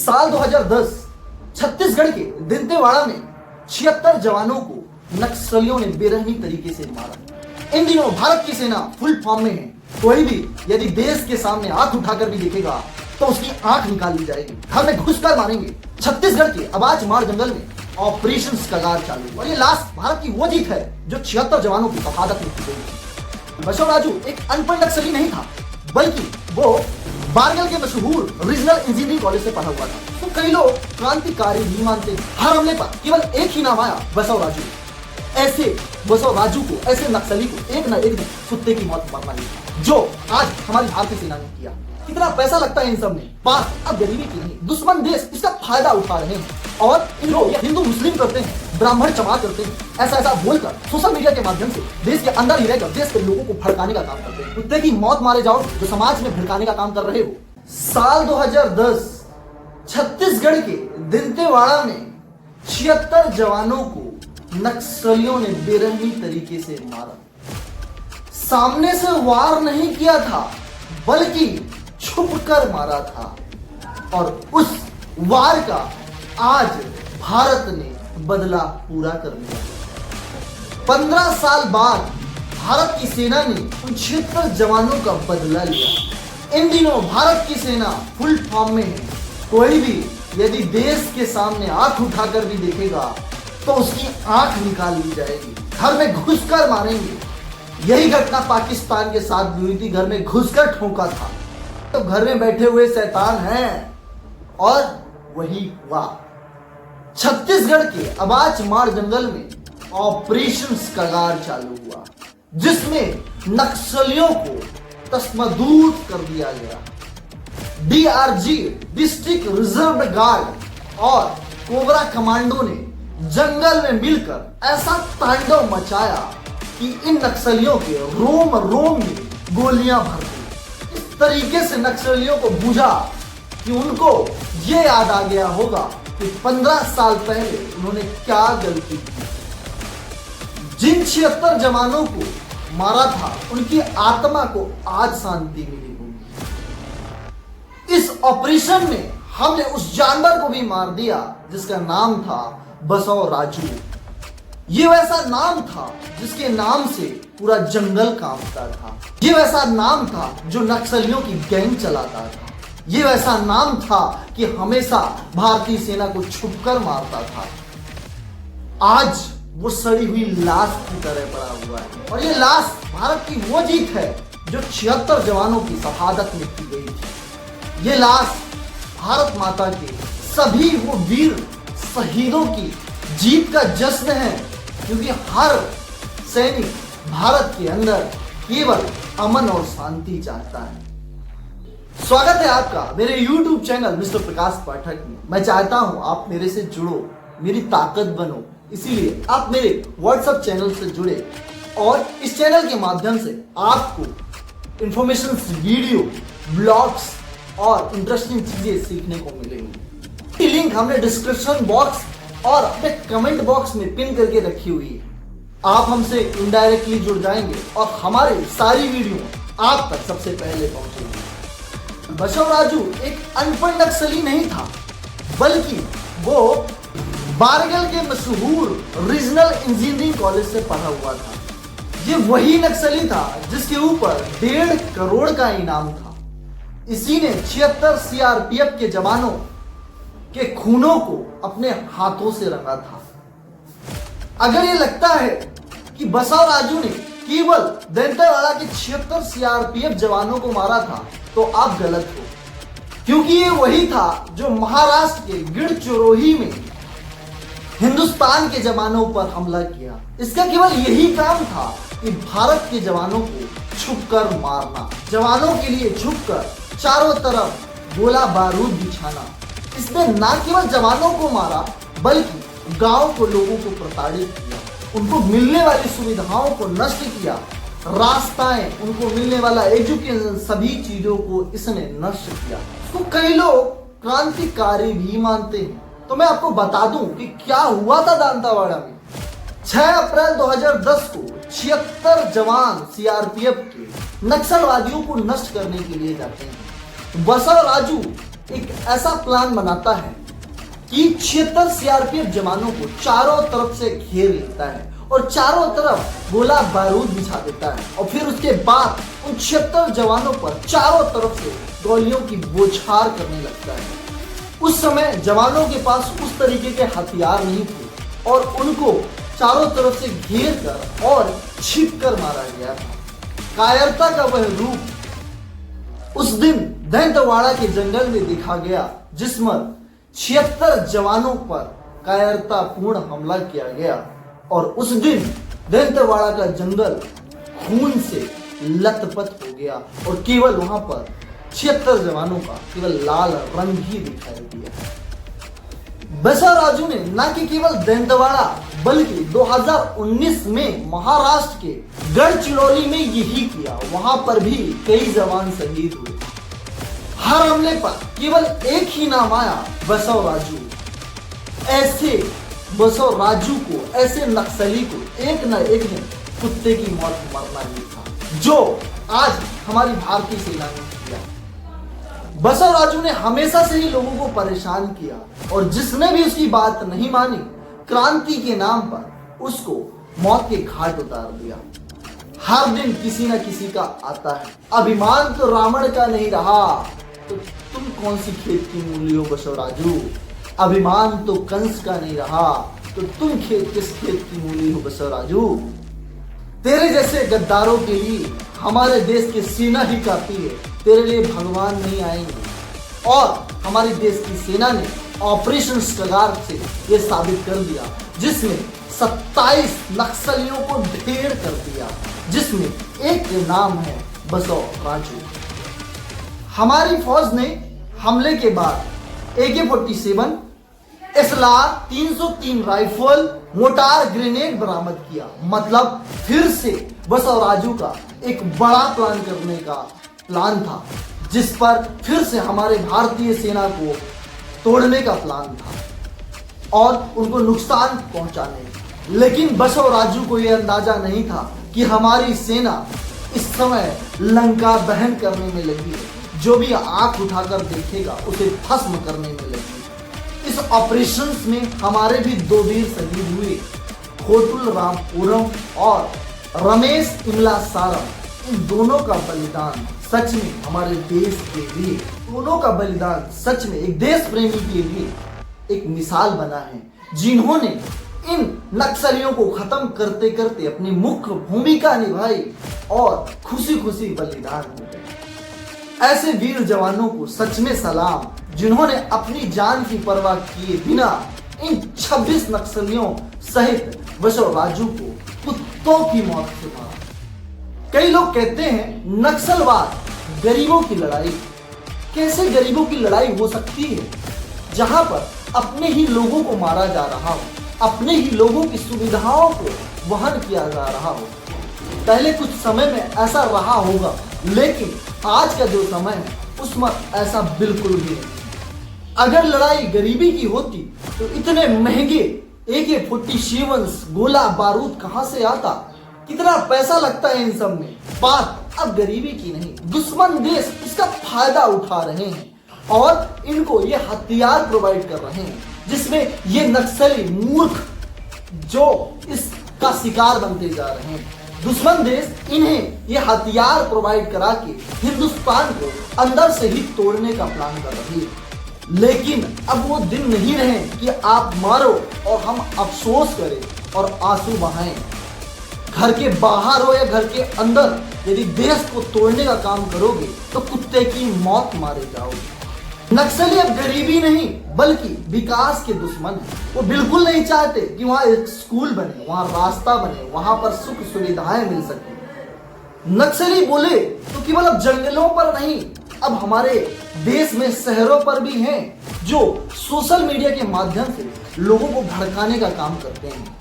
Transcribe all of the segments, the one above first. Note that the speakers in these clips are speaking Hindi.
साल 2010 छत्तीसगढ़ के दंतेवाड़ा में 76 जवानों को नक्सलियों ने बेरहमी तरीके से मारा। इन दिनों भारत की सेना फुल फॉर्म में है। कोई भी यदि देश के सामने हाथ उठाकर भी देखेगा तो उसकी आंख निकाल ली जाएगी, घर में घुसकर मारेंगे। छत्तीसगढ़ के अबाच मार जंगल में ऑपरेशन कगार चालू और ये लास्ट भारत की वो जीत है जो 76 जवानों की शहादत में की गई थी। बसव राजू एक अनपढ़ नक्सली नहीं था, बल्कि वो बारगल के मशहूर रीजनल इंजीनियरिंग कॉलेज से पढ़ा हुआ था। तो कई लोग क्रांतिकारी नहीं मानते। हर हमले पर केवल एक ही नाम आया, बसव राजू। ऐसे बसव राजू को, ऐसे नक्सली को एक न एक दिन कुत्ते की मौत मरना ही, जो आज हमारी भारतीय सेना ने किया। कितना पैसा लगता है इन सब में, बात अब गरीबी की नहीं। दुश्मन देश इसका फायदा उठा रहे हैं और इन लोग हिंदू मुस्लिम करते हैं, ब्राह्मण चमार करते हैं, ऐसा बोलकर सोशल मीडिया के माध्यम से देश के अंदर ही रहकर देश के लोगों को भड़काने का काम करते हैं। कुत्ते की मौत मारे जाओ जो समाज में भड़काने का काम कर रहे हो। साल 2010 छत्तीसगढ़ के दंतेवाड़ा में 76 जवानों को नक्सलियों ने बेरहमी तरीके से मारा। सामने से वार नहीं किया था, बल्कि छुपकर मारा था और उस वार का आज भारत ने बदला पूरा कर लिया। 15 साल बाद भारत की सेना ने उन 76 जवानों का बदला लिया। इन दिनों भारत की सेना फुल फॉर्म में है। कोई भी यदि देश के सामने हाथ उठाकर भी देखेगा तो उसकी आंख निकाल ली जाएगी, घर में घुसकर मारेंगे। यही घटना पाकिस्तान के साथ भी हुई थी, घर में घुसकर ठोका था। तो घर में बैठे हुए शैतान हैं और वही हुआ। छत्तीसगढ़ के अबाच मार जंगल में ऑपरेशन कगार चालू हुआ, जिसमें नक्सलियों को तस्मदूर कर दिया गया। डीआरजी, डिस्ट्रिक्ट रिजर्व गार्ड और कोबरा कमांडो ने जंगल में मिलकर ऐसा तांडव मचाया कि इन नक्सलियों के रोम रोम में गोलियां भर दी। इस तरीके से नक्सलियों को बुझा कि उनको ये याद आ गया होगा कि 15 साल पहले उन्होंने क्या गलती की। जिन 76 जवानों को मारा था उनकी आत्मा को आज शांति मिली होगी। इस ऑपरेशन में हमने उस जानवर को भी मार दिया जिसका नाम था बसव राजू। ये वैसा नाम था जिसके नाम से पूरा जंगल कांपता था। ये वैसा नाम था जो नक्सलियों की गैंग चलाता था। ये वैसा नाम था कि हमेशा भारतीय सेना को छुपकर मारता था। आज वो सड़ी हुई लाश की तरह पड़ा हुआ है और ये लाश भारत की वो जीत है जो 76 जवानों की शहादत में की गई थी। ये लाश भारत माता के सभी वो वीर शहीदों की जीत का जश्न है, क्योंकि हर सैनिक भारत के अंदर केवल अमन और शांति चाहता है। स्वागत है आपका मेरे YouTube चैनल मिस्टर प्रकाश पाठक में। मैं चाहता हूं आप मेरे से जुड़ो, मेरी ताकत बनो, इसीलिए आप मेरे WhatsApp चैनल से जुड़े और इस चैनल के माध्यम से आपको इंफॉर्मेशन, वीडियो, ब्लॉग्स और इंटरेस्टिंग चीजें सीखने को मिलेंगी। लिंक हमने डिस्क्रिप्शन बॉक्स और अपने कमेंट बॉक्स में पिन करके रखी हुई है। आप हमसे इनडायरेक्टली जुड़ जाएंगे और हमारी सारी वीडियो आप तक सबसे पहले पहुंचेगी। बसव राजू एक अनपढ़ नक्सली नहीं था, बल्कि वो बारगल के मशहूर रीजनल इंजीनियरिंग कॉलेज से पढ़ा हुआ था। ये वही नक्सली था जिसके ऊपर 1.5 करोड़ का इनाम था। इसी ने 76 सीआरपीएफ के जवानों के खूनों को अपने हाथों से रंगा था। अगर ये लगता है कि बसव राजू ने केवल दंतेवाड़ा के 76 सीआरपीएफ जवानों को मारा था तो आप गलत हो, क्योंकि ये वही था जो महाराष्ट्र के गढ़चिरोली में हिंदुस्तान के जवानों पर हमला किया। इसका केवल यही काम था कि भारत के जवानों को छुपकर मारना, जवानों के लिए छुपकर चारों तरफ गोला बारूद बिछाना। इसने न केवल जवानों को मारा बल्कि गांव को, लोगों को प्रताड़ित किया, उनको मिलने वाली सुविधाओं को नष्ट किया, रास्ताएं, उनको मिलने वाला एजुकेशन, सभी चीजों को इसने नष्ट किया। तो कई लोग क्रांतिकारी भी मानते हैं। तो मैं आपको बता दूं कि क्या हुआ था दंतेवाड़ा में। 6 अप्रैल 2010 को 76 जवान सीआरपीएफ के नक्सलवादियों को नष्ट करने के लिए जाते हैं। बसव राजू एक ऐसा प्लान बनाता है कि 76 सीआरपीएफ जवानों को चारों तरफ से घेर लेता है और चारों तरफ गोला बारूद बिछा देता है और फिर उसके बाद उन 76 जवानों पर चारों तरफ से गोलियों की बौछार करने लगता है। उस समय जवानों के पास उस तरीके के हथियार नहीं थे और उनको चारों तरफ से घेर कर और छिप कर मारा गया था। कायरता का वह रूप उस दिन दंतेवाड़ा के जंगल में देखा गया, जिसमें 76 जवानों पर कायरतापूर्ण हमला किया गया और उस दिन दंतेवाड़ा का जंगल खून से लथपथ हो गया और केवल वहां पर 76 जवानों का केवल लाल रंग ही दिखाई दिया। बसवराजू ने न कि केवल दंतेवाड़ा बल्कि 2019 में महाराष्ट्र के गढ़चिरौली में यही किया। वहां पर भी कई जवान शहीद हुए। हर हमले पर केवल एक ही नाम आया, बसवराजू। ऐसे बसवराजू को, ऐसे नक्सली को एक न एक दिन कुत्ते की मौत मरना ही था, जो आज हमारी भारतीय सेना ने किया। बसवराजू ने हमेशा से ही लोगों को परेशान किया और जिसने भी उसकी बात नहीं मानी, क्रांति के नाम पर उसको मौत के घाट उतार दिया। हर दिन किसी न किसी का आता है। अभिमान तो रावण का नहीं रहा तो तुम कौन सी खेत की मूली हो बसवराजू। अभिमान तो कंस का नहीं रहा तो तुम किस खेत की मूली हो बसवराजू। तेरे जैसे गद्दारों के लिए हमारे देश की सेना ही काफी है, तेरे लिए भगवान नहीं आएंगे। और हमारे देश की सेना ने ऑपरेशन स्ट्रगार से ये साबित कर दिया, जिसमें 27 नक्सलियों को ढेर कर दिया, जिसमें एक नाम है बसवराजू। हमारी फौज ने हमले के बाद AK-47, SLR 303 rifle, motor grenade बरामद किया। मतलब फिर से बसवराजू का एक बड़ा प्लान करने का प्लान था, जिस पर फिर से हमारे भारतीय सेना को तोड़ने का प्लान था और उनको नुकसान पहुंचाने का। लेकिन बसवराजू को यह अंदाजा नहीं था कि हमारी सेना इस समय लंका दहन करने में लगी है। जो भी आंख उठाकर देखेगा उसे भस्म करने में लगी। इस ऑपरेशन में हमारे भी 2 वीर शहीद हुए, खोटुल राम उरम और रमेश इमला सारम। इन दोनों का बलिदान सच में हमारे देश के लिए, दोनों का बलिदान सच में एक देश प्रेमी के लिए एक मिसाल बना है, जिन्होंने इन नक्सलियों को खत्म करते करते अपनी मुख्य भूमिका निभाई और खुशी खुशी बलिदान हो गए। ऐसे वीर जवानों को सच में सलाम, जिन्होंने अपनी जान की परवाह किए बिना इन 26 नक्सलियों सहित बसवराजू को कुत्तों की मौत से मारा। कई लोग कहते हैं नक्सलवाद गरीबों की लड़ाई। कैसे गरीबों की लड़ाई हो सकती है, जहां पर अपने ही लोगों को मारा जा रहा हो, अपने ही लोगों की सुविधाओं को वहन किया जा रहा हो। पहले कुछ समय में ऐसा रहा होगा, लेकिन आज का जो समय है उसमें ऐसा बिल्कुल भी नहीं। अगर लड़ाई गरीबी की होती तो इतने महंगे AK-47 गोला बारूद कहां से आता, कितना पैसा लगता है इन सब में। बात अब गरीबी की नहीं, दुश्मन देश इसका फायदा उठा रहे हैं और इनको ये हथियार प्रोवाइड कर रहे हैं, जिसमें ये नक्सली मूर्ख जो इसका शिकार बनते जा रहे हैं। दुश्मन देश इन्हें ये हथियार प्रोवाइड करा के हिंदुस्तान को अंदर से ही तोड़ने का प्लान कर रही है। लेकिन अब वो दिन नहीं रहे कि आप मारो और हम अफसोस करें और आंसू बहाएं। घर के बाहर हो या घर के अंदर, यदि देश को तोड़ने का काम करोगे तो कुत्ते की मौत मारे जाओगे। नक्सली अब गरीबी नहीं बल्कि विकास के दुश्मन हैं। वो बिल्कुल नहीं चाहते कि वहाँ एक स्कूल बने, वहाँ रास्ता बने, वहाँ पर सुख सुविधाएं मिल सके। नक्सली बोले तो केवल अब जंगलों पर नहीं, अब हमारे देश में शहरों पर भी हैं, जो सोशल मीडिया के माध्यम से लोगों को भड़काने का काम करते हैं।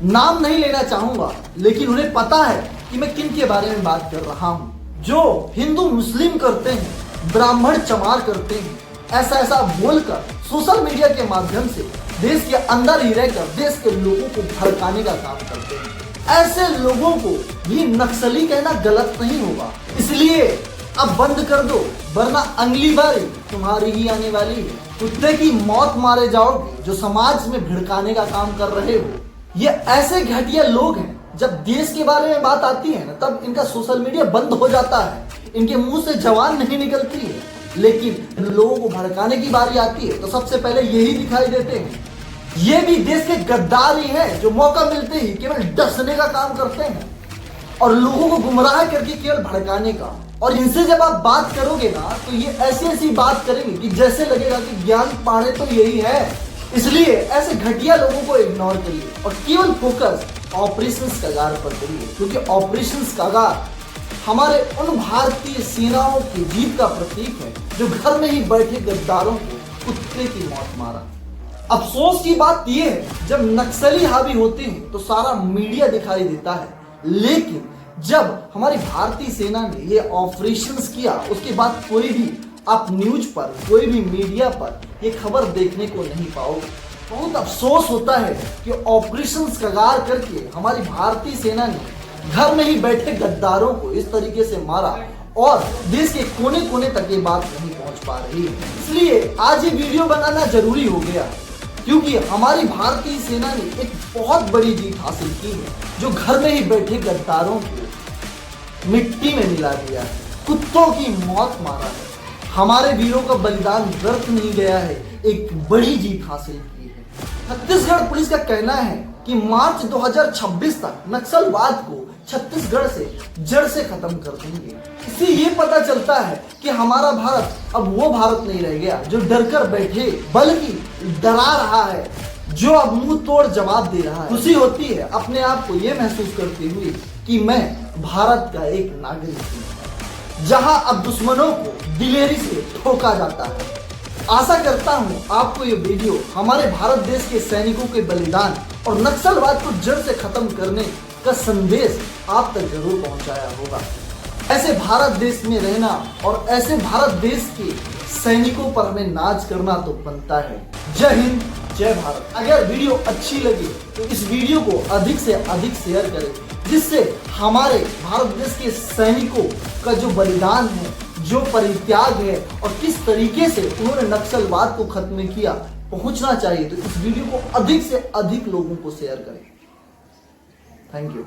नाम नहीं लेना चाहूंगा, लेकिन उन्हें पता है कि मैं किन के बारे में बात कर रहा हूँ, जो हिंदू मुस्लिम करते हैं, ब्राह्मण चमार करते हैं, ऐसा बोलकर सोशल मीडिया के माध्यम से देश के अंदर ही रहकर देश के लोगों को भड़काने का काम करते हैं। ऐसे लोगों को भी नक्सली कहना गलत नहीं होगा। इसलिए अब बंद कर दो, वरना अगली बारी तुम्हारी ही आने वाली है। कुत्ते की मौत मारे जाओगे जो समाज में भिड़काने का काम कर रहे हो। ये ऐसे घटिया लोग हैं, जब देश के बारे में बात आती है ना, तब इनका सोशल मीडिया बंद हो जाता है, इनके मुंह से जबान नहीं निकलती है। लेकिन लोगों को भड़काने की बारी आती है तो सबसे पहले यही दिखाई देते हैं। ये भी देश के गद्दार ही हैं जो मौका मिलते ही केवल डसने का काम करते हैं और लोगों को गुमराह करके केवल भड़काने का। और इनसे जब आप बात करोगे ना, तो ये ऐसी ऐसी बात करेंगे कि जैसे लगेगा कि ज्ञान पाने तो यही है। इसलिए ऐसे घटिया लोगों को इग्नोर करिए और केवल फोकस ऑपरेशंस कागार पर करिए, क्योंकि ऑपरेशंस कागार हमारे उन भारतीय सेनाओं की जीत का प्रतीक है जो घर में ही बैठे गद्दारों को कुत्ते की मौत मारा। अफसोस की बात यह है, जब नक्सली हावी होते हैं तो सारा मीडिया दिखाई देता है, लेकिन जब हमारी भारतीय सेना ने ये ऑपरेशंस किया, उसके बाद कोई भी आप न्यूज पर, कोई भी मीडिया पर ये खबर देखने को नहीं पाओगे। बहुत अफसोस होता है कि ऑपरेशंस कगार करके हमारी भारतीय सेना ने घर में ही बैठे गद्दारों को इस तरीके से मारा और देश के कोने कोने तक ये बात नहीं पहुंच पा रही है। इसलिए आज ये वीडियो बनाना जरूरी हो गया, क्योंकि हमारी भारतीय सेना ने एक बहुत बड़ी जीत हासिल की है जो घर में ही बैठे गद्दारों को मिट्टी में मिला दिया है, कुत्तों की मौत मारा है। हमारे वीरों का बलिदान व्यर्थ नहीं गया है, एक बड़ी जीत हासिल की है। छत्तीसगढ़ पुलिस का कहना है कि मार्च 2026 तक नक्सलवाद को छत्तीसगढ़ से जड़ से खत्म कर देंगे। इससे ये पता चलता है कि हमारा भारत अब वो भारत नहीं रह गया जो डर कर बैठे, बल्कि डरा रहा है, जो अब मुंह तोड़ जवाब दे रहा है। खुशी होती है अपने आप को ये महसूस करते हुए कि मैं भारत का एक नागरिक हूँ, जहां अब दुश्मनों को दिलेरी से ठोका जाता है। आशा करता हूं आपको ये वीडियो हमारे भारत देश के सैनिकों के बलिदान और नक्सलवाद को जड़ से खत्म करने का संदेश आप तक जरूर पहुंचाया होगा। ऐसे भारत देश में रहना और ऐसे भारत देश के सैनिकों पर हमें नाज करना तो बनता है। जय हिंद, जय भारत। अगर वीडियो अच्छी लगी तो इस वीडियो को अधिक से अधिक शेयर करें, जिससे हमारे भारत देश के सैनिकों का जो बलिदान है, जो परित्याग है और किस तरीके से उन्होंने नक्सलवाद को खत्म किया, पहुंचना चाहिए। तो इस वीडियो को अधिक से अधिक लोगों को शेयर करें। Thank you.